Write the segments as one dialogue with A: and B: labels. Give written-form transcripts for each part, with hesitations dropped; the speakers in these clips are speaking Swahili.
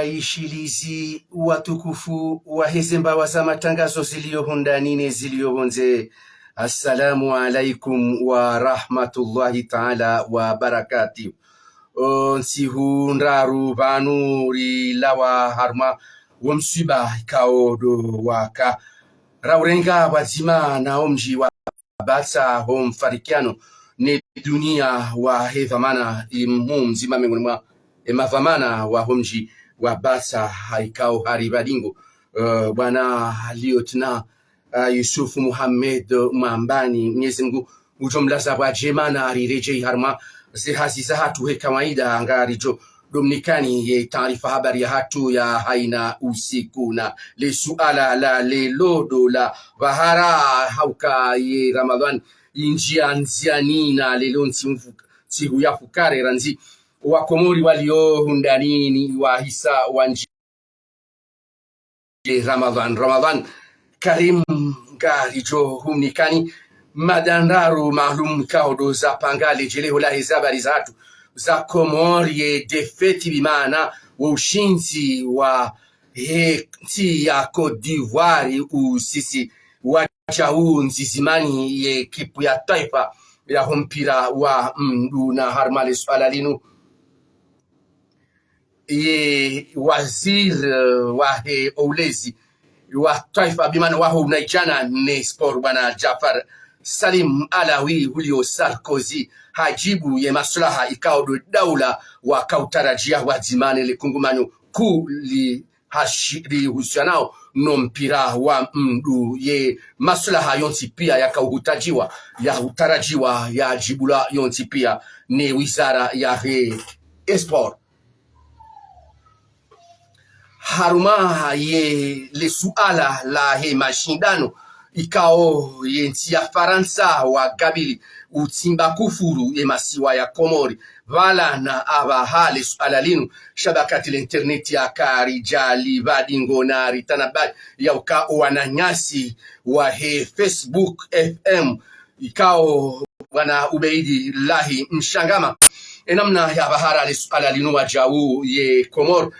A: waishilizi watukufu wa hizi mbawa za matangazo ziliyoho ndanini ziliyoho nje. Assalamu alaikum wa rahmatullahi ta'ala wa barakatuh. Nsihu ndaru banu rilawa harma wamsiba ikaodo waka raurenga wazima na omji wa basa hom farikiano ni dunia wa hedhamana imhum mzima miongoni mwa emavamana wa homji wa basa haikao haribadingo bwana Lieutenant Yusufu Muhammad Mambani. Mwenyezi Mungu ujumlaza wa jemana arirejei harma zihazi za hatu he kawaida angarijo Dominikani ye taarifa habari ya hatu ya haina usiku na le suala la le lodo la bahara hauka ye Ramadhan injia nziani na lelonsi sihu ya fukare ranzi wakomori walio hundanini wa hisa wanji Ramadhan karim garijo humnikani madandaru maalum kaudo za pangale jele hula hizabari za hatu za Komori ye defeti bimana wa ushinzi wa ti ya Cote d'Ivoire usisi wacha huu nzizimani ye kipu ya taifa ya humpira wa mdu na harmale suala linu ye wazir wa he oulezi wa taifa bimana wa huu naijana ne sport bana Jafar Salim Alawi Julio Sarkozy hajibu ye maslaha ikaodo daula wa kautarajia wazimane le kungumanyo ku li hashiri husianao no mpira wa mdu ye maslaha yonsi pia ya kauhutajiwa ya utarajiwa ya jibula yonsi pia ni wizara ya he esport haruma ye le suala la he mashindano ikao yensi ya Faransa wa gabili utimba kufuru ye masiwa ya Komori vala na abahale suala linu shabakati l'internet ya karijali badingo na ritanabali ya uka wananyasi wa he Facebook FM ikao wana ubeidi lahi mshangama enamna ya bahara le suala linu wa jau ye Komori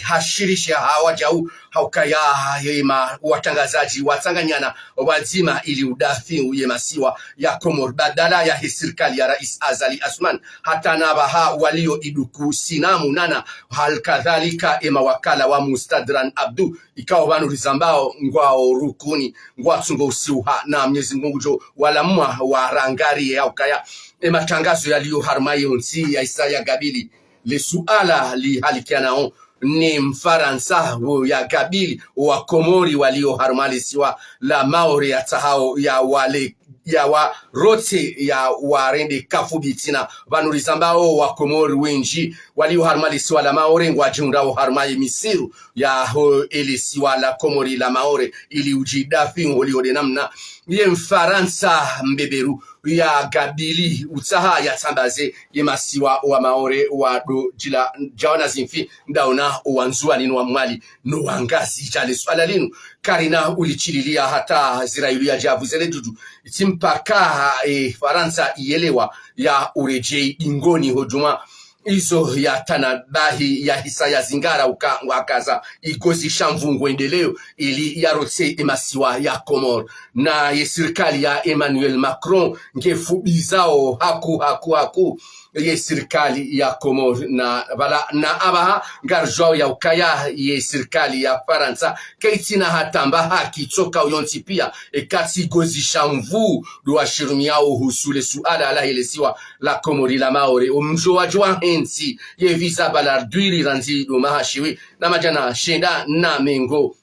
A: hashirisha hawajau haukaya yema watangazaji watanganyana wazima ili udafi uye masiwa ya Komor badala ya serikali ya Rais Azali Asman hata nabaha walio iduku sinamu nana halkadhalika ema wakala wa Mustadran Abdu ikawa wanu rizambao ngwao rukuni ngwatungo usiuha na Mwenyezi Mungu jo wala mwa warangari ya haukaya ema tangazo yaliyo harmaye unsi ya Isaya Gabili le suala li halikianao ni Mfaransa ya Gabili wa Komori walio harmalisiwa la Maori ya tahao ya wale ya wa rote ya warende kafubitina vanurizambao wa Komori wenji walio harmalisiwa la Maori ngwa jundao harmaye misiru ya ho elisiwa la Komori la Maori ili ujidafi ngolio de namna ye Mfaransa mbeberu ya Gabili utaha ya tambaze ye masiwa wa Maore wa do jila jawana zinfi ndaona uwanzua ninu wa mwali no wangazi jale swala linu karina ulichililia hata zirailu ya javu zele dudu itimpaka Faransa ielewa ya urejei ingoni hojuma izo ya tanabahi ya hisa ya zingara wakaza igozi shamvungu endeleo ili ya rotse emasiwa ya Komor na ye serikali ya Emmanuel Macron ngefubizao haku ye serikali ya Komor na bala na abaha ngarjao ya ukaya ye serikali ya Faransa kaitina hatamba haki toka uyonti pia ekati gozi shamvu do ashirumiao husule suala ala helesiwa la Komori la Maore umjo wajwa ensi ye visa balardwiri ranzi do mahashiwi na majana shenda na mengo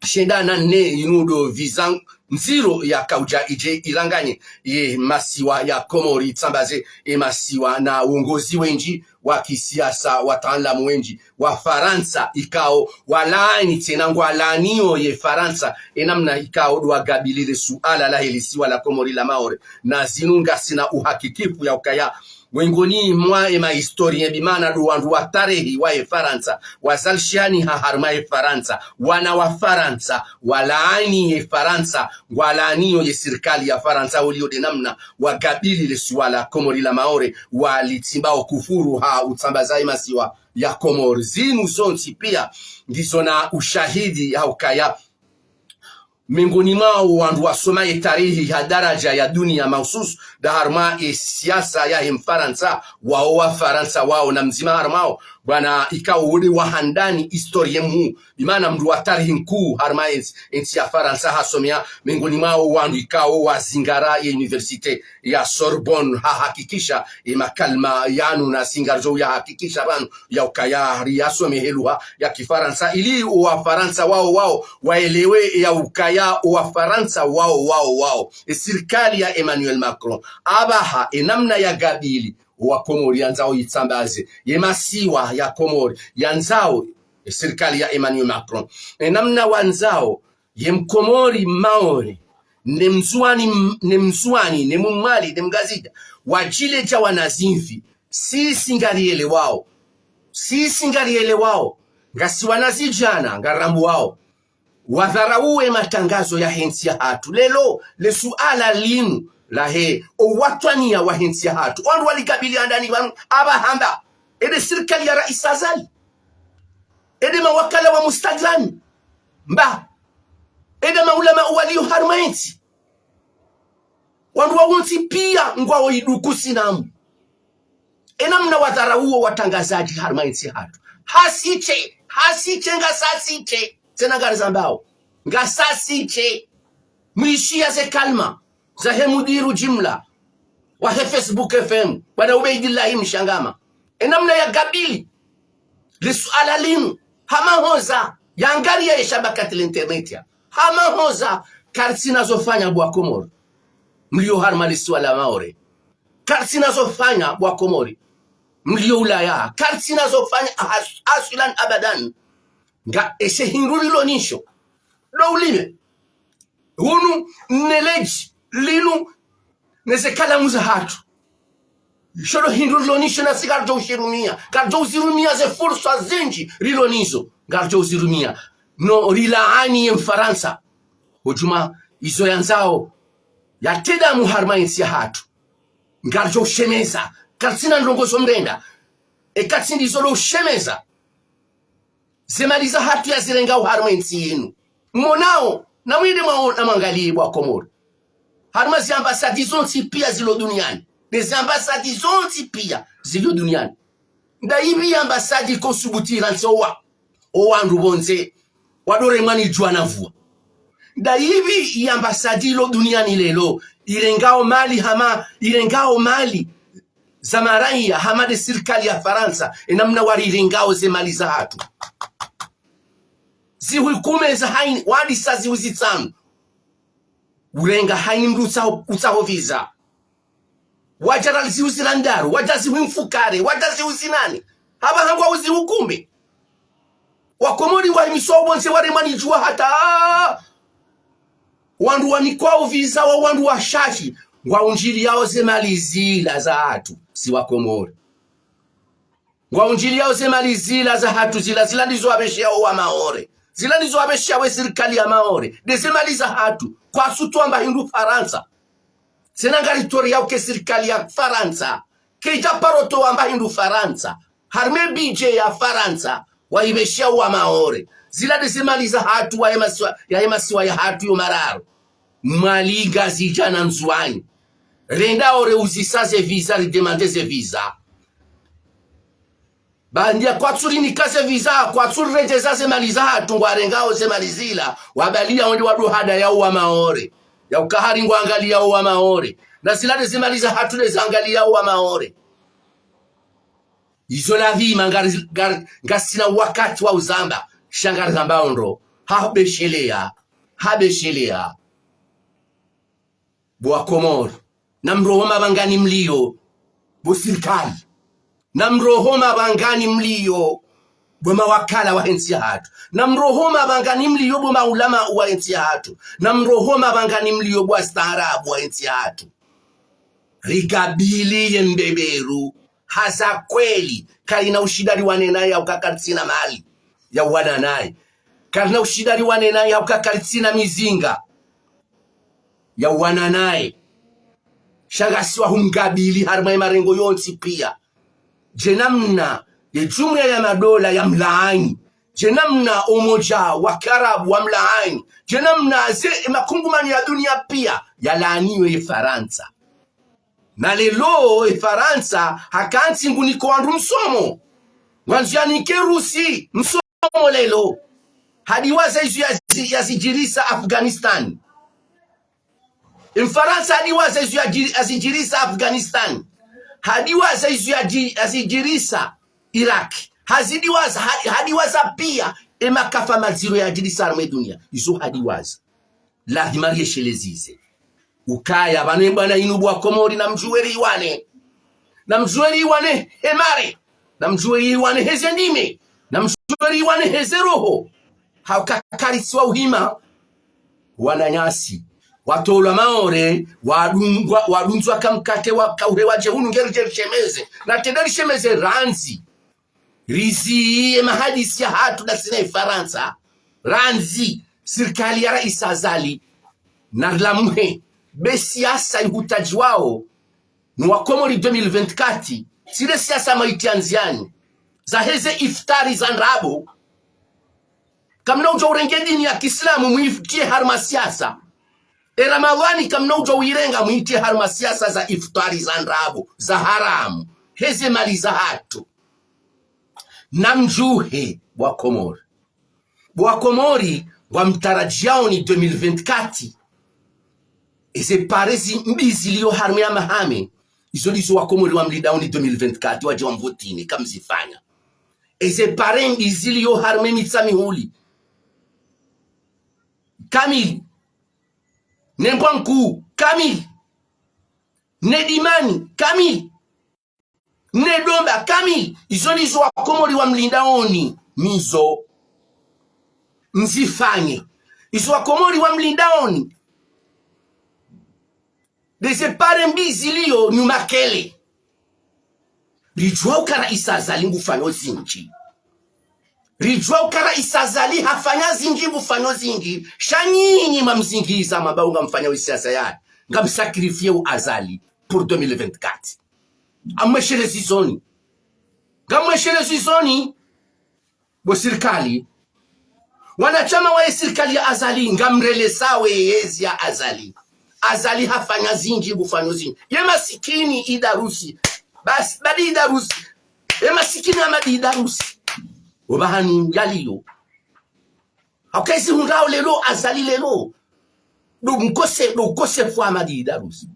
A: shenda na ne inudo visa nziro ya kauja ije ilanganye ye masiwa ya Komori tsambaze masiwa na uongozi wenji wa kisiasa wataalamu wenji wa Faransa ikao walaani tena ngwalanio ye Faransa enamna ikao do agabilile suala la helisiwa la Komori la Maore na zinunga sina uhakikifu ya ukaya wengoni mwa ema historien bimana do wandu wa tarehi wa Faransa wasalshani harma Faransa wana wa Faransa walaani ye Faransa ngwalanio ye serikali ya Faransa ulio de namna wagabili le suala Komori la Maore walitimbao kufuru ha utsambazaji masiwa ya Komori zinu zonti pia ndizo na ushahidi haukaya miongoni mwao wandu wasomaye tarihi ya daraja ya dunia mahususu da harma siasa ya Mfaransa wao wa Faransa wao na mzima harmao bwana ikao ule wahandani historia mu bimana mdu wa tarihi mkuu harma ensi ya Faransa hasomea miongoni mwao wandu ikao wa zingara ya universite ya Sorbonne hakikisha makalma yanu na singarjo ya hakikisha banu ya ukaya riyasome helua ya Kifaransa ili wa Faransa wao waelewe ya ukaya wa Faransa wao serikali ya Emmanuel Macron abaha namna ya gabili wa Komori yanzao itsambaze yemasiwa ya Komori yanzao serikali ya Emmanuel Macron namna wanzao yemkomori maori nemzwani nemumali nemgazida wajile cha wanazimfi singariele wao ngasi wanazijana ngarambu wao wadharauwe matangazo ya hensi ya hatu lelo lesuala linu lahe owatwania wa hensi ya hatu wandu walikabili andani wanu abahamba ede serikali ya Rais Azali ede mawakala wa Mustadran mba ede maulama walio harmaenti wandu wawunti pia ngwao idukusi namu enamna wadharauwe watangazaji harmaenti hatu hasiche ngasasiche tena gari zambao ngasasiche mwishia ze kalma za hemudiru jimla wa Facebook FM bwana Ubaidillahi Mshangama enamna ya gabili lisuala linu hamahoza yangaria ya shabakati internetia hamahoza kartina zofanya bwa Komori mlio harma lisuala maore kartina zofanya bwa Komori mlio ulaya kartina zofanya asulan abadan nga ese hinguri lo nisho dawlime hunu neleji linu nese kalamuza hatu shoro hinguri lo nisho na sigarjo ushirumia garjo uzirumia ze fursa zinji rilo nizo garjo uzirumia no rilaani Mfaransa hujuma izo yanzao ya teda muharma insi ya hatu garjo ushemeza katsina ndongo somrenda katsindi zolo ushemeza zemaliza hatu ya zirenga uharma insi yenu monao na mwide na mangali wa Komori harma zi ambasadi zonti pia zilo duniani des ambasadi zonti pia zilo duniani nda hivi ambasadi kosubuti ransowa owandu bonze wadore mani juana vua nda hivi ambasadi lo duniani lelo irengao mali zamaraiya hama de serikali ya Faransa enamna wari irengao zemaliza hatu zihukume za haini wadi sazi uzitanu urenga haini mdu utaho visa wajara zi uzilandaru wajazi wimfukare wajazi uzinani haba hangwa uzi hukume Wakomori wa imiso bonse wari manijua hata wandu wanikwao visa wa wandu wa shashi wa unjili yao zemalizila za hatu si Wakomori wa unjili yao zemalizila za hatu zila ndizo wabeshia wa maore zila ndizo wabeshia we serikali ya maore desemaliza hatu kwa sutu amba hindu Faransa senangari tori yao ke serikali ya Faransa keja paroto amba hindu Faransa harme bije ya Faransa waibeshia wa maore zila desemaliza hatu wa emasiwa ya hatu yo mararo maliga zijana nzuani renda ore uzisa ze visa ridemande ze visa bandia kwa tsuri nikaze visa kwa tsuri rejeza ze maliza hatu ngwarengao ze malizila wabalia onde wadu hada ya uwa maore ya ukahari ngwangali ya uwa maore na zilade ze maliza hatu le zangali ya uwa maore izo la vi mangari ngasina wakati wa uzamba shangari zamba onro habeshelea bwa Komori na mrohoma bangani mlio busirikali na mrohoma bangani mlio bwa mawakala wa hensi ya hatu na mrohoma bangani mlio bwa maulama wa hensi ya hatu na mrohoma bangani mlio bwa staarabu wa hensi ya hatu rigabili yembeberu hasa kweli kalina ushidari wanenai ya ukakarisina mali ya wananai kalina ushidari wanenai ya ukakarisina mizinga ya wananai shagasiwa humgabili harma marengo yonsi pia jenamna ya Jumuiya ya Madola ya mlaani, jenamna Umoja wa Kiarabu wa mlaani, jenamna makungumani ya dunia pia yalaaniwe Ifaransa. Na lelo Ifaransa hakansi nguniko wandu msomo wanzianike Rusi msomo lelo hadiwaza izu yazijirisa Afghanistan. Mfaransa hadiwaza izu yazijirisa Afghanistan, hadiwaza izu yazijirisa Iraq, hadiwaza pia emakafa maziro ya jirisa arme dunia. Izo hadiwaza lazima rieshelezize ukaya banemba inubu wa Komori na mjuweri iwane hemare na mjuweri iwane heze ndime na mjuweri iwane heze roho haukakarisiwa uhima wananyasi watolwa maore wadunzwa kamkate wakaure waje hunu ngeri shemeze na tendari shemeze ranzi rizi mahadisi ya hatu na sina Ifaransa ranzi serikali ya Rais Azali na lamuhe besiasa ihutaji wao ni wa Komori 2024 sile siasa maitianziani za heze iftari za nrabo kamna uja urenge dini ya Kiislamu muifutie harma siasa Ramadhani kamna uja uirenga muitie harma siasa za iftari za nrabo za haramu heze mali za hatu na mjuhe wa Komori wa mtarajiao ni 2024 eze parezi mbizi liyo harmi ya mahame izo lizo wa Komori wa mlidao ni 2024 waje wa mvotini kamzifanya eze pare mbizi liyo harmi mitsami huli kamili Nembwanku kamili Nedimani kamili Nedomba kamili izo lizo wa Komori wa mlindaoni mizo mzifanye izo wa Komori wa mlindaoni dese pare mbizi liyo nyumakele rijua ukara Isazali ngufanyo zinji rijua ukara Isazali hafanya zinji ngufanyo zinji shanyinyi mamzingiza mabaunga mfanya usiasa ya ngamsakrifie u Azali pour 2024 amweshere zizoni ngamweshere zizoni bo serikali wanachama wa serikali ya Azali ngamrele sawe yezi ya Azali hafanya zinji bufanyo zinji ye masikini idarusi bas badi idarusi ye masikini amadi idarusi obahani yaliyo akaisi hundao lelo Azali lelo do mkose fwa amadi idarusi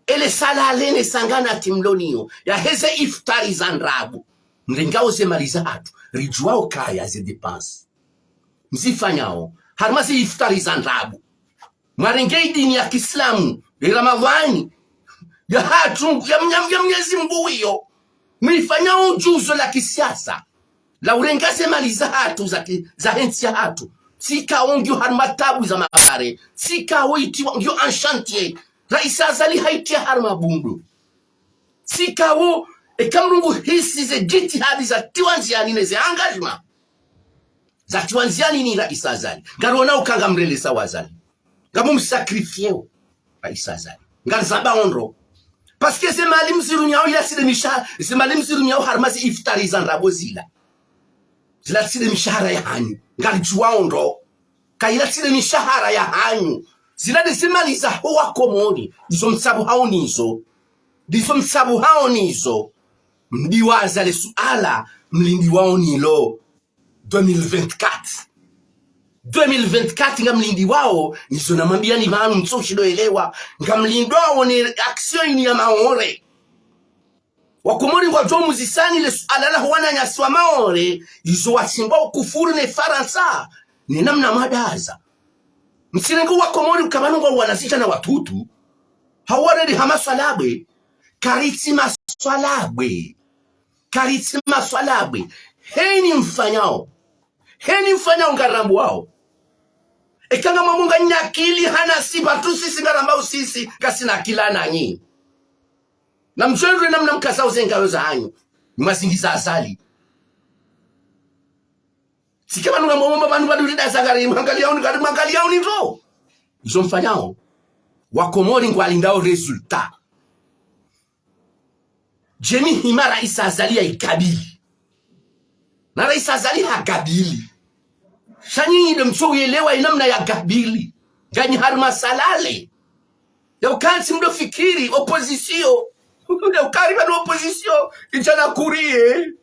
A: ele sala alene sangana timlonio ya heze iftari zanrabu mringao ze maliza hatu rijuao kaya ze depanse mzifanyao harmasi iftari zanrabu marengei dini ya Kiislamu Ramadhani ya hatu ya Mwenyezi Mungu hiyo mwifanya ujuzo la kisiasa la urengase mali za hatu za hensi ya hatu sika ongyo harmatabu za mabare sika witi ongyo enchantier Rais Azali haitia harma bundu sika wo ekamrungu hisi ze jitihadi za tiwanziani ne ze engagement za tiwanziani ni Rais Azali ngarona ukanga mrele sawa Azali ngamu sacrifier Rais Azali ngarzaba onro parce que c'est malim zirunyao ila sile mishahara c'est malim zirunyao harmasi iftari zanrabo zila sile mishahara ya hanyu ngarijua onro kaila sile mishahara ya hanyu zila desimaliza huwa Komori dizo msabu hao nizo mdiwaza le suala mlindi wao nilo 2024 nga mlindi wao nizo namambia ni vanu msoshido elewa nga mlindi wao ni action ini ya maore Wakomori ngwa jomu zisani le suala la huwana nyaswa maore izo wasimba ukufuru ne Faransa ni namna madaza msirengu wa Komori ukabanu ngwa wanasisha na watutu hawaredi hamaswalabwe karitsima swalabwe heni mfanyao ngarambu wao ekanga mamunga nyakili hana sipa tu sisi ngarambao sisi kasina kila nanyi na mchwendu namna mkasao zengaroza hanyu mwasingiza Azali sikema nunga mwomba banu badu lida sagari mwangaliauni ro iso mfanyao Wakomori ngwa lindao resulta Jemi hima Rais Azali ya Gabili. Na Rais Azali ha Gabili. Shani de msouelewa inamna ya Gabili. Ganyi harma salale. Ya ukansi mdo fikiri opposition. Ya ukariba na opposition. Kijana kurie.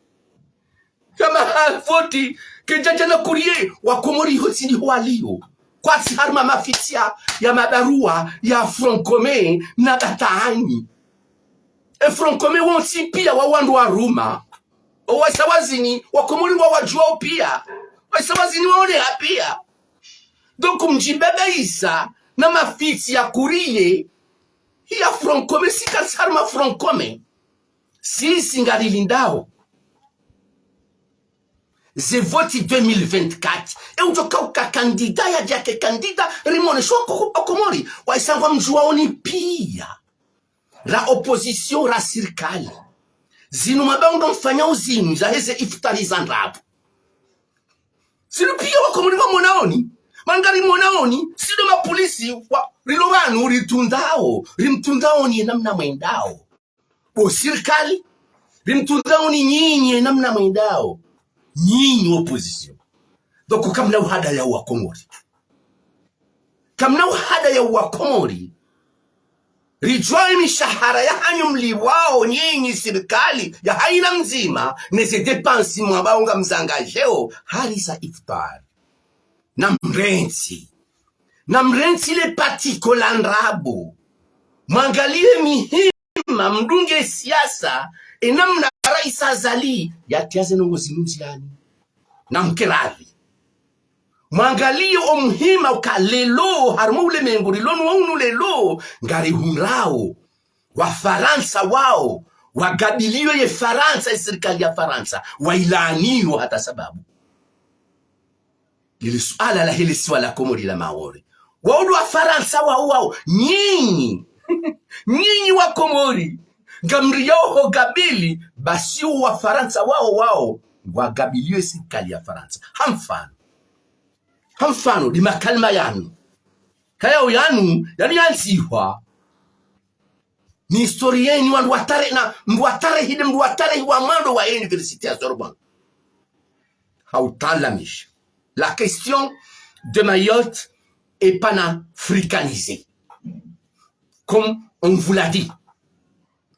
A: Kama halfoti. Kijana kurie. Wakomori hosini walio. Kwa si harma mafitia ya mabarua ya Francome na Bataani. E Francome wonsi pia wawandu wa Ruma. Wasawazini wakomori wawajua pia. Wasawazini waone pia. Donc mjibebe isa na mafiti ya kurie ya Francome sika harma Francome. Si singarilindao. Ze voti 2024. E utoka uka kandida ya jake kandida rimone shwa okomori. Waisangwa mjua oni pia. La opposition ra sirikali. Zinu mabanga mfanya uzinu za heze iftari zandrabu. Sinu pia wakomori wa monaoni. Mangari monaoni. Sinu mapolisi wa rilowanu rimtundao ni namna mwendao. O sirikali. Rimtundao ni nyinyi namna mwendao. Nyinyi opposition. Donc kamna uhada ya wakomori. Kamna uhada ya wakomori. Rijoi mishahara ya hanyu mliwao nyinyi sirikali ya haina mzima. Neze depansi mwabaunga mzangajeo. Harisa iftar. Na mrensi le patiko landrabu. Mwangalie mihima mdunge siasa. Enamna Rais Azali ya tiaze nongozi mzilani. Na mkeravi. Mwangalie omhima ukalelo harmule menguri lonu waunu lelo. Ngari hunrao. Wa Faransa wao. Wagabiliwe ye Faransa ye serikali ya Faransa. Wailaniyo hata sababu. Lili suala la hili siwa la Komori la Maori. Waudu wa Faransa wao. Nyinyi. Nyinyi wa Komori. Gamri yao ho gabili. Basi wa Faransa wao. Wagabiliwe serikali ya Faransa. Hamfano di makalma yanu. Kaya uyanu yani yansiwa. Ni historieni wa mwatare na mwatare wa mando wa université à Sorbonne. Hautalamish. La question de Mayotte est panafricanisée. Comme on vous l'a dit.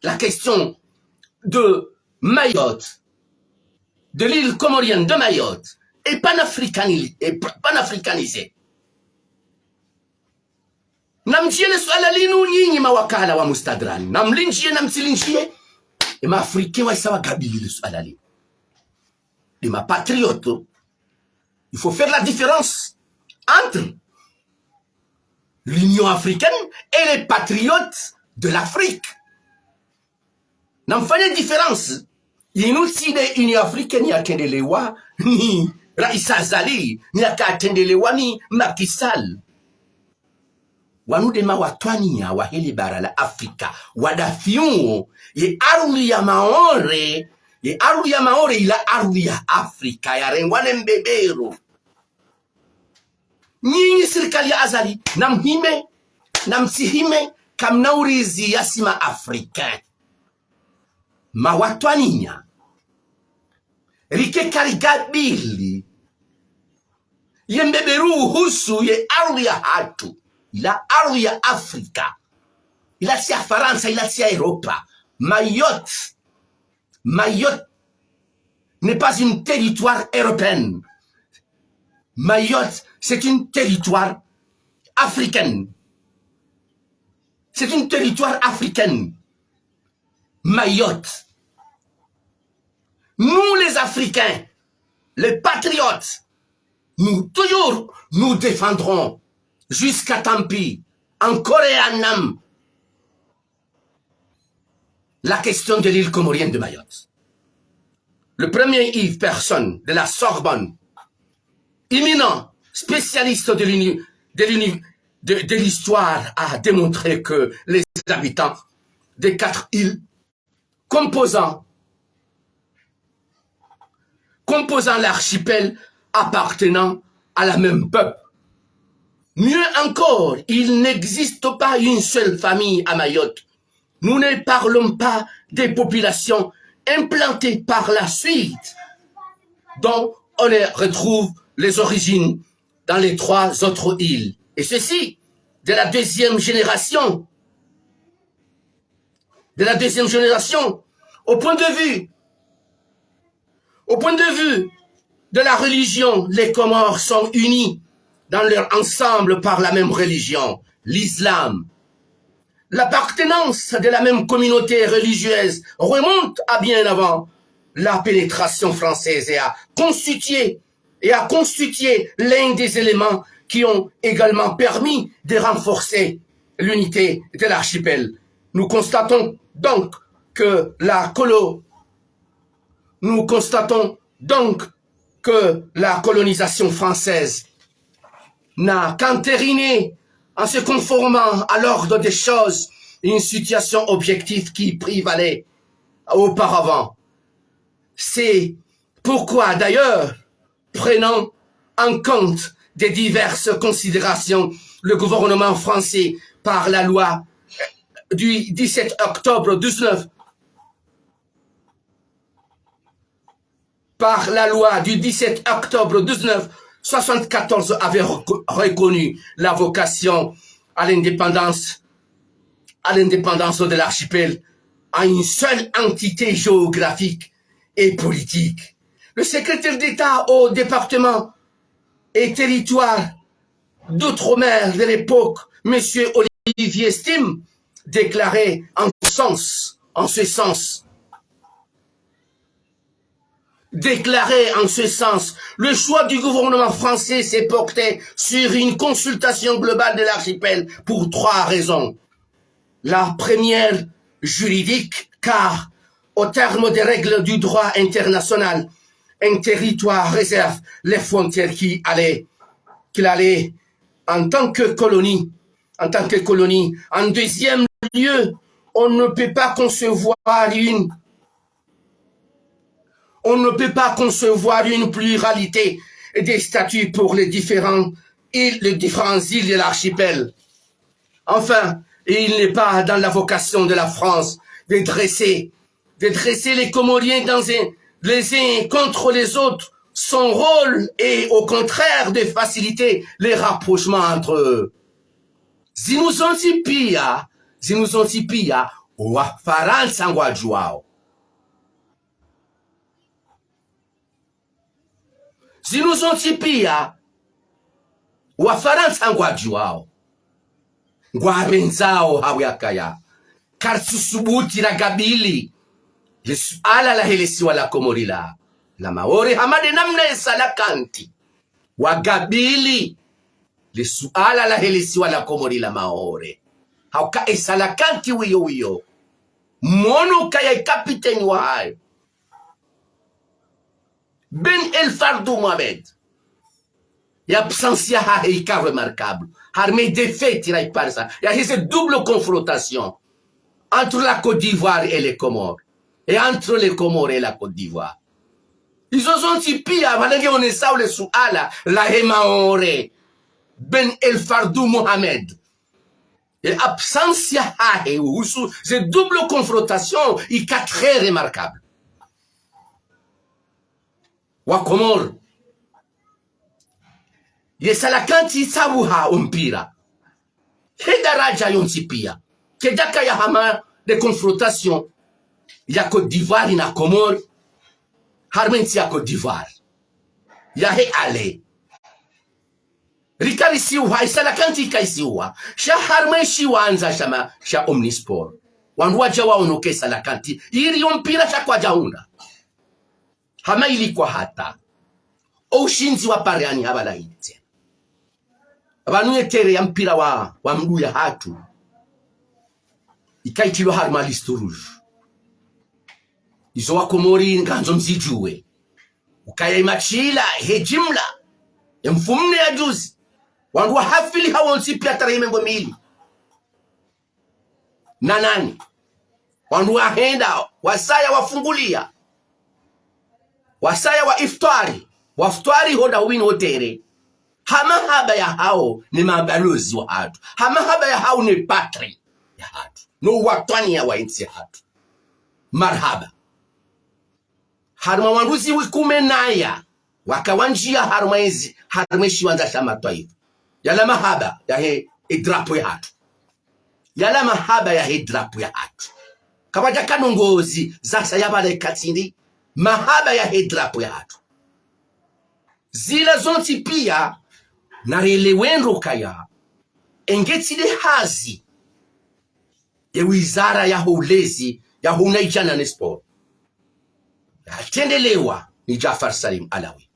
A: La question de Mayotte, de l'île comorienne de Mayotte, est panafricanisée. Namjie swala linu nyinyi mawakala wa Mustadran. Namlinjie namsilinjie. Et ma africain wa isawa gabili le swala linu. Et ma patriote. Il faut faire la différence entre l'Union africaine et les patriotes de l'Afrique. Namfanya différence. Inuside Union africaine ya tendelewa ni Rais Azali ni akatendelewa ni Macky Sall. Wanudema watwani ya waheli bara la Afrika. Wadafiuo ye ardhi ya Maore. Ye ardhi ya Maore ila ardhi ya Afrika. Ya rengwane mbebero. Nyinyi serikali ya Azali. Namsihime kamnaurizi yasima Afrika. Mawatwaninya. Rike karigabili. Ye mbeberu husu ye ardhi ya hatu. Ila ardhi ya Afrika. Ila si ya Faransa, ila si ya Europa. Mayotte n'est pas une territoire européenne. Mayotte, c'est une territoire africaine. C'est une territoire africaine. Mayotte. Nous les Africains, les patriotes, nous défendrons jusqu'à Tampi, encore et en âme, la question de l'île comorienne de Mayotte. Le premier Yves Personne de la Sorbonne, éminent spécialiste de l'histoire, a démontré que les habitants des 4 îles composant l'archipel appartenant à la même peuple. Mieux encore, il n'existe pas une seule famille à Mayotte Nous ne parlons pas des populations implantées par la suite, dont on retrouve les origines dans les 3 autres îles. Et ceci, de la deuxième génération. Au point de vue de la religion, les Comores sont unis dans leur ensemble par la même religion, l'islam. L'appartenance de la même communauté religieuse remonte à bien avant la pénétration française et a constitué l'un des éléments qui ont également permis de renforcer l'unité de l'archipel. Nous constatons donc que la colonisation française n'a qu'entériné, en se conformant à l'ordre des choses, une situation objective qui prévalait auparavant. C'est pourquoi d'ailleurs, prenant en compte des diverses considérations, le gouvernement français, par la loi du 17 octobre 1974 avait reconnu la vocation à l'indépendance de l'archipel à une seule entité géographique et politique. Le secrétaire d'État au département et territoire d'outre-mer de l'époque, M. Olivier Stim, déclarait en ce sens, le choix du gouvernement français s'est porté sur une consultation globale de l'archipel pour 3 raisons. La première, juridique, car au terme des règles du droit international, un territoire réserve les frontières qu'il allait en tant que colonie. En deuxième lieu, on ne peut pas concevoir une pluralité des statuts pour les différentes îles de l'archipel. Enfin, il n'est pas dans la vocation de la France de dresser les Comoriens les uns contre les autres. Son rôle est au contraire de faciliter les rapprochements entre eux. Zinuzonsipia Wafaransa ngwajuao. Zinuzonsipia Wafaransa ngwajuao. Ngwabenzao hawakaya. Karsusubuti la gabili. Ala la helesi wala komorila. La maore hamade namna esalakanti. Wagabili. Ala la helesi wala komorila maore. Hauka esalakanti wiyo. Mono kaya kapiteni wa hayo. Ben El Fardou Mohamed. Il y a absentia haïka remarquable. Armée défait tiraille par ça. Il y a cette double confrontation entre la Côte d'Ivoire et les Comores. Et entre les Comores et la Côte d'Ivoire. Ils ont dit pire, malgré on est ça ou les sous-ala, la Hemaore, Ben El Fardou Mohamed. Et absentia haïka, cette double confrontation, il est très remarquable. Wa Comores. Yesalakanti sabuha umpira. Hedaraja yonsipia. Kedaka ya hama de confrontation. Ya Côte d'Ivoire na Comores. Harmenti ya Côte d'Ivoire. Ya he ale. Rikari siwa, yesalakanti kai siwa. Sha harmenshi wanza shama, sha omnisport. Wanwaja wa unoke salakanti. Iri umpira sha kwa jaunda. Hama ilikuwa hata. Ushinzi wa pareani habala hiti. Abanuye tere ya mpira wa mguu ya hatu. Ikaitilo harma listo rouge. Izo wa Komori nganzo mzijuwe. Ukaya imachila hejimla. Ya mfumne ya juzi. Wangu wa hafili hawonsi pia tarahimengo mili. Nanani. Wangu wa henda. Wasaya wafungulia. Wasaya wa iftari. Waftari hoda wini hotere. Hamahaba ya hao ni mabalozi wa hatu. Hamahaba ya hao ni patri ya hatu. no watwani ya wainti hatu marhaba harma wanduzi wikume naya wakawanjia harma hizi harma shiwanza shama taifa yala mahaba ya he idrapo ya hatu yala mahaba ya he drapo ya hatu kabaja kanongozi zasa yabale katindi mahaba ya he drapo ya hatu zila zonti pia na relewendo kaya engetile hazi ya wizara ya ulezi ya hunaijana ni sport atendelewa ni Jafar Salim Alawi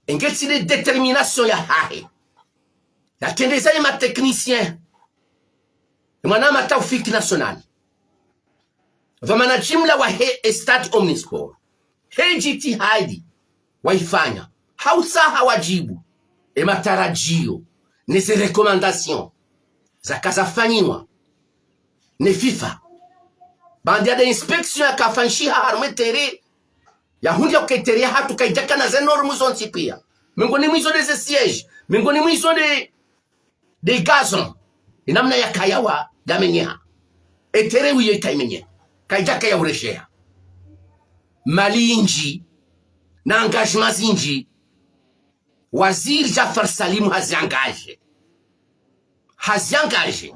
A: engetile determination ya hahe atendeza ya technicien mwanama Taufiki National vamana jimla wa he stade omnisport he jitihadi waifanya hausa hawajibu matarajio nese recommandation zakazafanyiwa ne FIFA bandia de inspection ya kafanshi harme tere ya hundia uketeria hatu kaijaka na ze normu zonti pia mingoni mwizo de siège mingoni mwizo de gazon inamna ya kayawa ya menya etere wiyo kaimenye kaijaka ya ureshea mali inji na engagement zinji waziri Jafar Salim haziangaje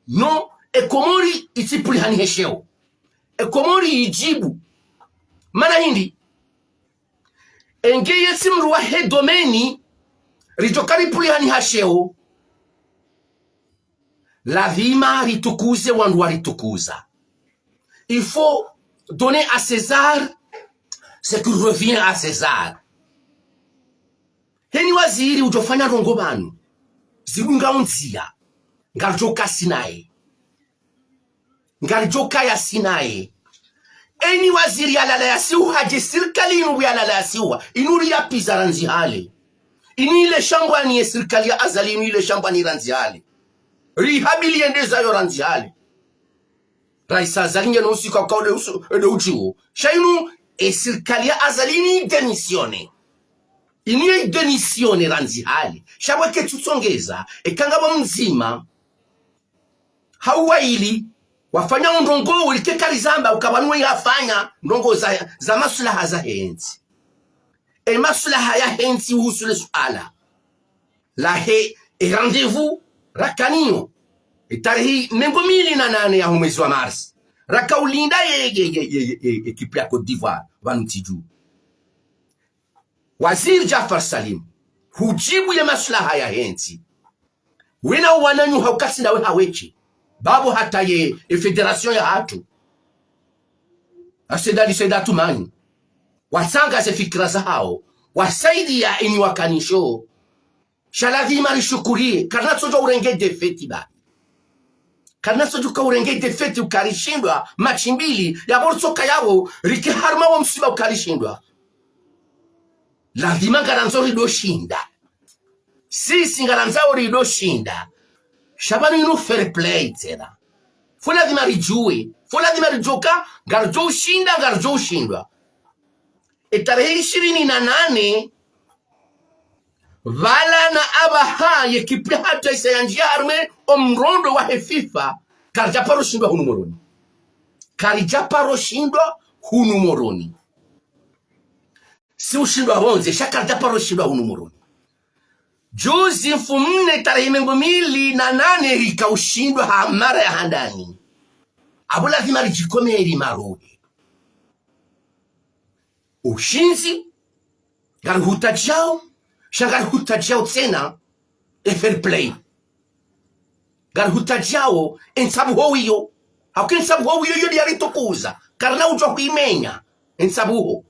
A: no ekomori itipuli hani hesheo ekomori ijibu mana hindi engeye simruwa he domeni rijokari puli hani hasheo la vima ritukuze wandu waritukuza il faut donner à César ce qui revient à César heni waziri ujofanya rongo banu zirunga unzia ngarjoka Sinai ngarjoka ya Sinai eni waziri ya lala ya siwa haji sirkali inu ya lala ya siwa inuri ya piza ranzi hale ini ile shambwa ni sirkali ya azali inu ile shambwa ni ranzi hale rihabili endeza yo ranzi hale raisa azali nye nusi kwa kaule usu ede uchiwo shainu sirkali ya azali ni demisione iniye demisione ranzi hali shabweke tutsongeza ekangaba mzima hawaili wafanya ndongo ulikekalizamba ukabanwe yafanya ndongo za maslaha za henzi maslaha ya henzi husule suala la he rendez-vous rakanio tarehe 2008 ya mwezi wa Mars rakaulinda ekipe ya Cote d'Ivoire vanutiju waziri Jafar Salim hujibu ya maslaha ya henzi wina wananyu haukasi nawe hawechi babu hata ye federation ya hatu asedali sedatu mani wasanga ze fikra za hao wasaidi ya ini wakanisho shalavi mari shukurie karna sojo urenge defeti ba karna sojo ka urenge defeti ukarishindwa machi mbili ya borsoka yao riki harma wa msiba ukarishindwa lazima garanzo rido shinda sisi garanzo rido shinda shabani inu fair play tena fula dima rijue fula dima rijoka garjo shinda garjo shindwa tarehe 28 vala na abaha yekipia hata isayanjia arme omrondo wa FIFA karjaparo shindwa hunu moroni karjaparo shindwa hunu moroni si ushindwa bonze shakarjaparo shindwa hunu moroni juzi mfumne tarehe 2008 rika ushindwa hamara ya handani abula vima rijikomeri marohe ushinzi garuhuta jao shagaruhuta jao tena fair play garuhuta jao ensabu howiyo hauke ensabu howiyo yodi yaritukuza karna ujwa kuimenya ensabu ho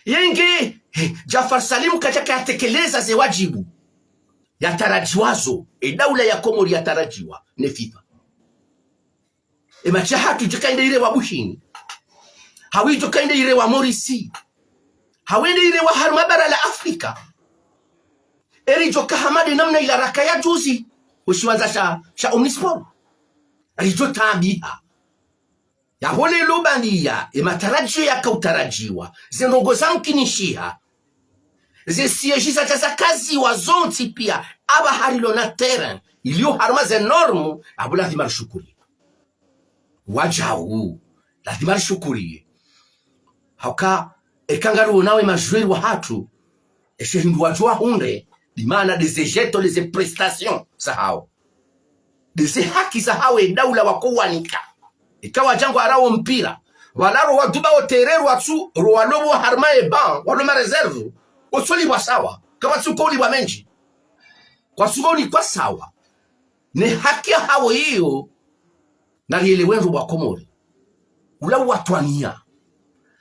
A: yenge Jafar Salim kachaka yatekeleza ze wajibu yatarajiwazo daula ya Komori yatarajiwa ne FIFA macha hatu jikainde ile wa Bushini hawi jikainde ile wa Morisi hawende ile wa harmabara la Afrika eri joka hamadi namna ila rakaya juzi ushiwanza sha omnisport alijo tambiha ya hole lobania matarajio yakautarajiwa zinongo zankinishiha zisiyejisa za kazi wa zonti pia aba harilo na terrain iliyo harma enorme abu lazima lishukuriwe wajau lazima lishukuriwe hauka ekangaru nawe majweri wa hatu eshindu wajua hunde dimana des ejeto les prestations sahau des haki sahau daula wakowanika ikawa jango arao mpira walaro waduba otereru atsu roalobo harma ban waloma reserve osoli wasawa kama tsukoli wa menji kwa sugoni kwa sawa ne haki hao hiyo na lielewenzo wa Komori ula watwania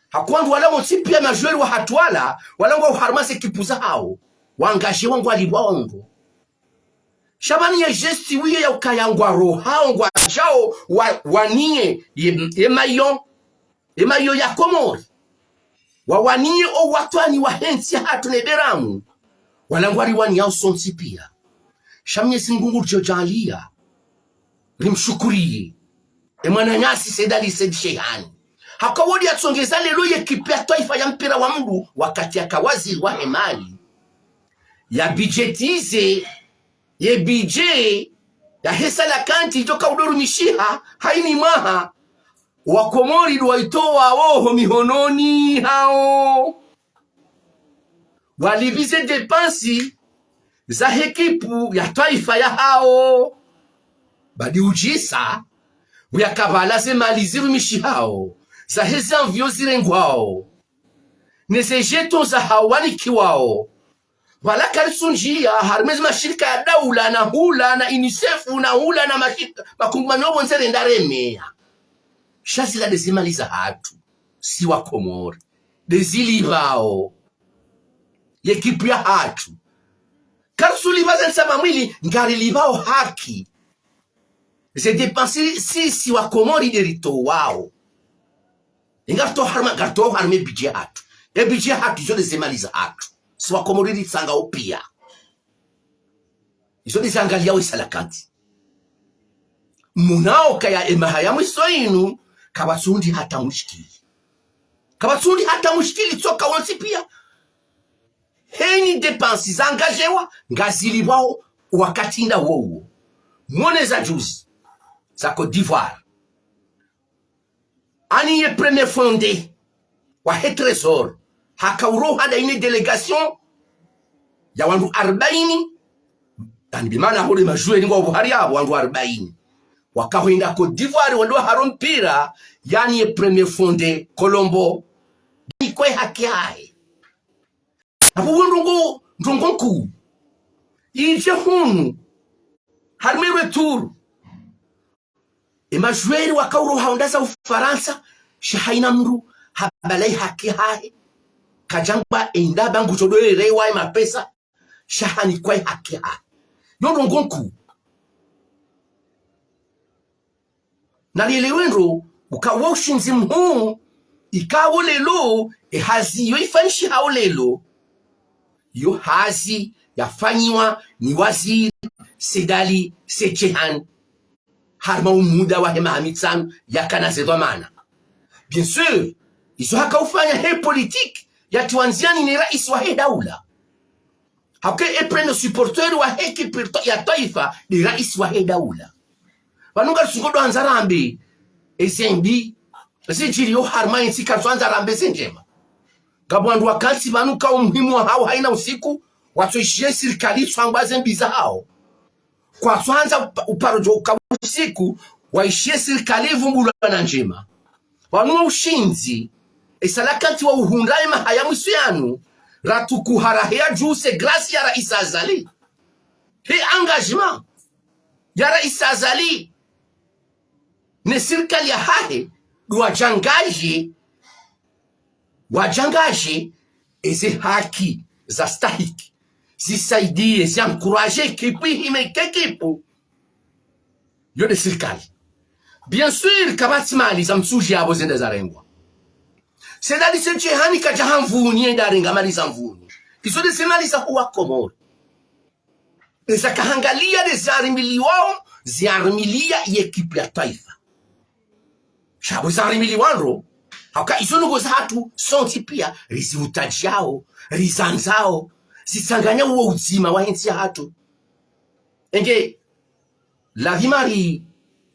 A: hakwandu wala msipia majweri wa hatwala wala ngo harmase kipuza hao wangashe wangu alibongo shabani ya gesti wiye ya ukayangwa roha ngwa chao wanie emayo ya Komori wawanie o watwani wa hensi hatu neberamu wala ngwari wani yao sonsi pia shamye singungu jojalia limshukuriye emwana nyasi sedali sedishehani hakawodi atsongeza lelo yekipia taifa ya mpira wa mdu wakati akawaziri wa hemali ya budgetize ye budget ya hesa la kanti joka udoru mishiha haini maha wa Komori duwaitoa woho mihononi hao walibize depansi za hekipu ya taifa ya hao badi ujisa uyakabala ze maliziru mishihao za heza mvyo zirengwao neze jeton za hawani kiwao wala karisunjia harmezi mashirika ya daula na hula na UNICEF na hula na mashirika makungumanyobo nzere ndaremea shazila dezimaliza hatu si wa Komori dezilivao yekipu ya hatu karsuli bazen sama mwili ngari livao haki ze depansi si wa Komori derito wao ingato harme budget hatu e budget hatu zo dezimaliza hatu si wa Komori ritsanga opia izo dezangalia isalakanti munao kaya emahaya mwisoinu kabatsundi hata mushkili tsoka wonsi pia heni depansi zangajewa ngazili wao wakati nda wowo mwone za juzi za Côte d'Ivoire ani ye premier fondé wa he trésor hakauro hada ine delegation ya wandu 40 yani bimana hole majoueur ngo Buhari yabo wandu 40 wakahoinda Côte d'Ivoire wando harompira yani ye premier fondé Colombo ikwe haki hai abu ndongo ije hunu harme retour emajweri wakauro haondaza Ufaransa shahaina mru habalai haki hai kajangba enda bangu chodore rewa mapesa shahani kwa haki hai ndongo na lelewendo ukawa ushinzi mhu ikawo lelo hazi yo ifanshi hao lelo yo hazi yafanyiwa ni waziri Sedali Sechehan harma umuda wa hema Hamitsanu yakana zedwamana bien sûr iso haka ufanya he politique ya tuanziani ni rais wa he daula hake premier supporter wa he kipirto ya taifa ni rais wa he daula wanunga sungodo anzarambe esembi sijiri yo harma insi anzarambe senjema kabwandu wakansi banuka umuhimu wa hao haina usiku watoishie serikali swangbaze mbiza hao kwa swanza uparojo kwa usiku waishie serikali vumbula na njema wanua ushinzi esalakati wa uhundai mahaya mwisuyanu ratukuharahia juse grasi ya Rais Azali he engagement ya Rais Azali ne serikali ya hahe wajangaje eze haki za stahiki zisaidie ziankuraje kipi himekekipu yo de serikali bien sûr kabati mali za msuji abo zende zarengwa sedali sechehani kajahamvuni endarenga mali za mvuni iso de semali za huwa Komori eza kahangalia de ziarimilia yekipu ya taifa shabu zarimili wanro hauka isonugo za hatu sonti pia rizivutajao rizanzao zisanganya uo uzima wa hensi ya hatu enge la vimari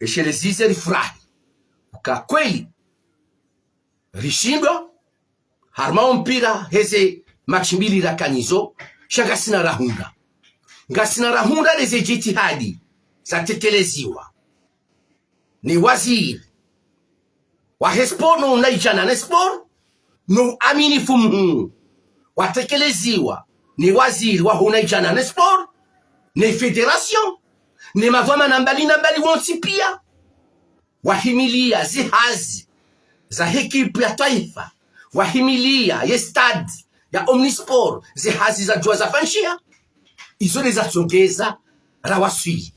A: eshelezize rifurahi uka kweli rishindwa harmao mpira heze machimbili rakanyizo shagasina rahunda ngasina rahunda leze jitihadi zatekeleziwa ni waziri wa hespor no unaijana na sport no aminifu mhu watekeleziwa ni waziri wa unaijana na sport ni federation ni mavama nambali wonsi pia wahimilia zihazi za hekipu ya taifa wahimilia ye stad ya omnisport zihazi za jua za fanshia izo leza tsongeza rawaswi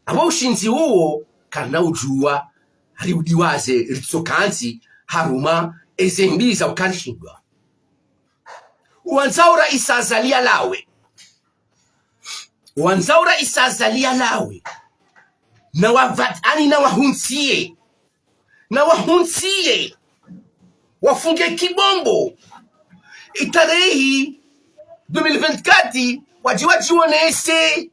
A: abo ushinzi huo kana ujua riudiwaze ritsokanzi haruma ezembiza ukanshindwa wanzaura isazalia lawe na wavatani na wahunsie wafunge kibombo itarehi 2024 wajiwonese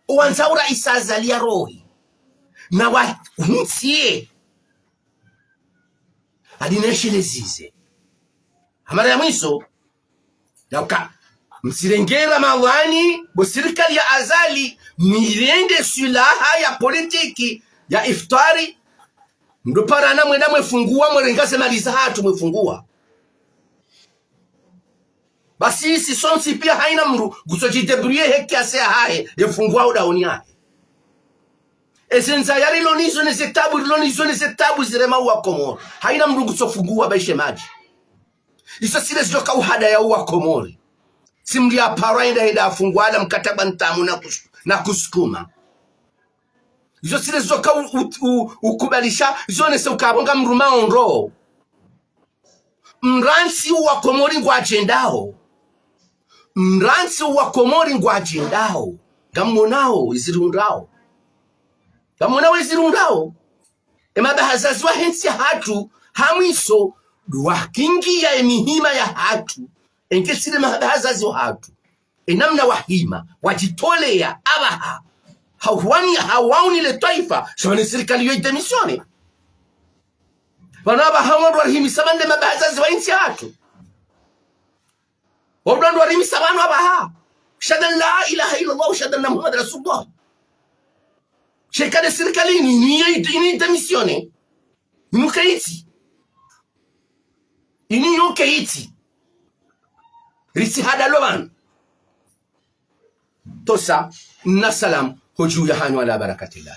A: wanzaura isazalia rohi na wahunsie adineshilezize amara ya mwiso yauka msirengera mawani bo serikali ya azali mirende sulaha ya politiki ya iftari ndo parana mwenda mwefungua mwerengase maliza hatu mwefungua basi isi sonsi pia haina mru gusojidebruye heki ase hae yefungua udaoni hae esenza yari lonizo nezetabu zirema uwa Komori haina mru gusofungua baishe maji iso sile zidoka uhada ya uwa Komori simli ya parainda hida afungwala mkataba ntamu na kusukuma izo sile zidoka ukubalisha zone se ukabonga mruma onro mransi uwa Komori ngwa ajendao gamonao izirundao emabahazazi wa hensi ya hatu hamwiso duwakingi ya emihima ya hatu enkesile mabahazazi wa hatu enamna wahima wajitolea abaha hawauni le taifa shabane serikali yo idemisione wanaba hawandu warihimi sabande mabahazazi wa hensi ya hatu wabdandu warihimi sabanu abaha shadan la ilaha illallah shadan na Muhammad Rasulullah shekade serikali ini demisione ini yukeiti risi hada loban tosa nasalam hujuu ya hanyu ala barakatillah.